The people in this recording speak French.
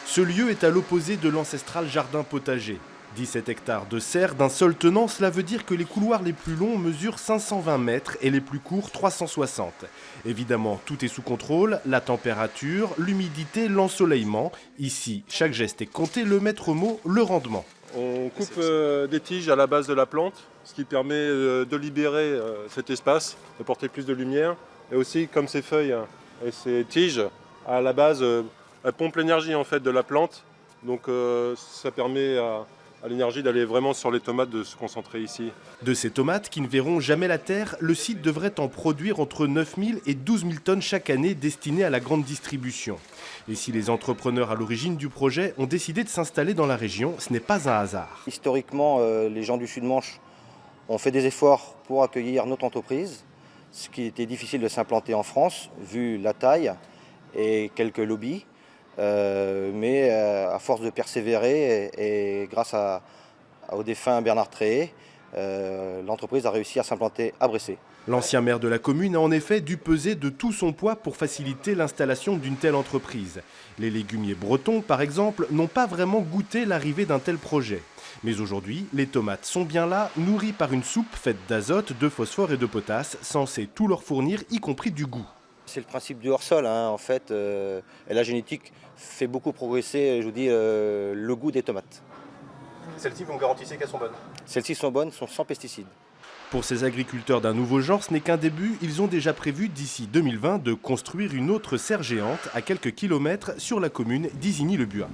Ce lieu est à l'opposé de l'ancestral jardin potager. 17 hectares de serre d'un seul tenant, cela veut dire que les couloirs les plus longs mesurent 520 mètres et les plus courts 360. Évidemment, tout est sous contrôle, la température, l'humidité, l'ensoleillement. Ici, chaque geste est compté, le maître mot, le rendement. On coupe des tiges à la base de la plante, ce qui permet de libérer cet espace, de porter plus de lumière. Et aussi, comme ces feuilles et ces tiges, à la base, elles pompent l'énergie en fait de la plante. Donc ça permet à l'énergie d'aller vraiment sur les tomates, de se concentrer ici. De ces tomates qui ne verront jamais la terre, le site devrait en produire entre 9 000 et 12 000 tonnes chaque année destinées à la grande distribution. Et si les entrepreneurs à l'origine du projet ont décidé de s'installer dans la région, ce n'est pas un hasard. Historiquement, les gens du Sud-Manche ont fait des efforts pour accueillir notre entreprise, ce qui était difficile de s'implanter en France, vu la taille et quelques lobbies. Mais à force de persévérer et grâce au défunt Bernard Tréhé, l'entreprise a réussi à s'implanter à Bressé. L'ancien maire de la commune a en effet dû peser de tout son poids pour faciliter l'installation d'une telle entreprise. Les légumiers bretons, par exemple, n'ont pas vraiment goûté l'arrivée d'un tel projet. Mais aujourd'hui, les tomates sont bien là, nourries par une soupe faite d'azote, de phosphore et de potasse, censée tout leur fournir, y compris du goût. C'est le principe du hors-sol, hein, en fait, et la génétique fait beaucoup progresser, je vous dis, le goût des tomates. Celles-ci, vous me garantissez qu'elles sont bonnes? Celles-ci sont bonnes, sont sans pesticides. Pour ces agriculteurs d'un nouveau genre, ce n'est qu'un début. Ils ont déjà prévu d'ici 2020 de construire une autre serre géante à quelques kilomètres sur la commune d'Isigny-le-Buat.